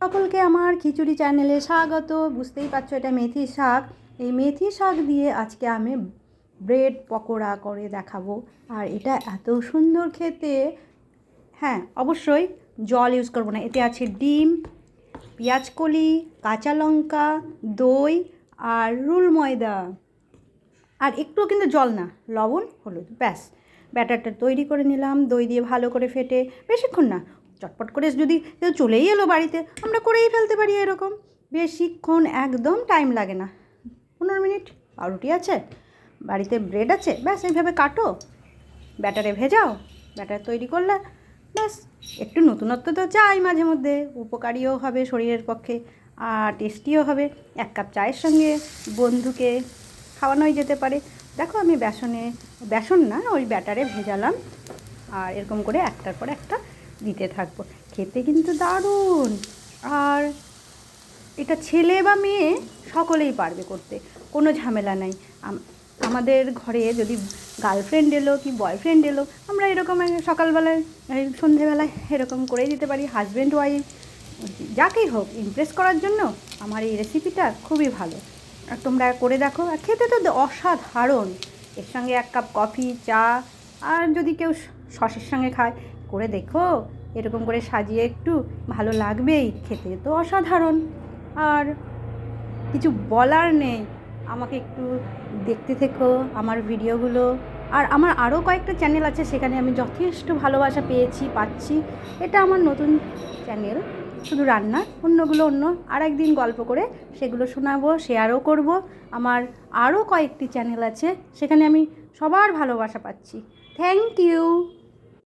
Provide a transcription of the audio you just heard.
সকলকে আমার খিচুড়ি চ্যানেলে স্বাগত। বুঝতেই পারছো এটা মেথি শাক। এই মেথি শাক দিয়ে আজকে আমি ব্রেড পকোড়া করে দেখাবো। আর এটা এত সুন্দর খেতে। হ্যাঁ, অবশ্যই জল ইউজ করবো না। এতে আছে ডিম, পেঁয়াজকলি, কাঁচা লঙ্কা, দই আর রুল ময়দা। আর একটুও কিন্তু জল না, লবণ, হলুদ, ব্যাস। ব্যাটারটা তৈরি করে নিলাম। দই দিয়ে ভালো করে ফেটে, বেশিক্ষণ না, চটপট করে যদি কেউ চলেই এলো বাড়িতে, আমরা করেই ফেলতে পারি এরকম। বেশিক্ষণ একদম টাইম লাগে না, 15 মিনিট। পাউরুটি আছে বাড়িতে, ব্রেড আছে, ব্যাস এইভাবে কাটো, ব্যাটারে ভেজাও, ব্যাটার তৈরি করলে ব্যাস। একটু নতুনত্ব তো চাই মাঝে মধ্যে, উপকারীও হবে শরীরের পক্ষে আর টেস্টিও হবে। 1 কাপ চায়ের সঙ্গে বন্ধুকে খাওয়ানোই যেতে পারে। দেখো আমি বেসন না, ওই ব্যাটারে ভেজালাম আর এরকম করে একটার পর একটা দিতে থাকবো। খেতে কিন্তু দারুণ। আর এটা ছেলে বা মেয়ে সকলেই পারবে করতে, কোনো ঝামেলা নাই। আমাদের ঘরে যদি গার্লফ্রেন্ড এলো কি বয়ফ্রেন্ড এলো, আমরা এরকম সকালবেলায় সন্ধেবেলায় এরকম করেই দিতে পারি। হাজব্যান্ড ওয়াইফ যাকেই হোক, ইমপ্রেস করার জন্য আমার এই রেসিপিটা খুবই ভালো। আর তোমরা করে দেখো, আর খেতে তো অসাধারণ। এর সঙ্গে 1 কাপ কফি, চা, আর যদি কেউ সসের সঙ্গে খায়, করে দেখো। এরকম করে সাজিয়ে একটু ভালো লাগবেই, খেতে তো অসাধারণ। আর কিছু বলার নেই, আমাকে একটু দেখতে থেকো আমার ভিডিওগুলো। আর আমার আরও কয়েকটা চ্যানেল আছে, সেখানে আমি যথেষ্ট ভালোবাসা পাচ্ছি। এটা আমার নতুন চ্যানেল, শুধু রান্না, অন্যগুলো অন্য আর একদিন গল্প করে সেগুলো শোনাবো, শেয়ারও করব। আমার আরও কয়েকটি চ্যানেল আছে, সেখানে আমি সবার ভালোবাসা পাচ্ছি। Thank you.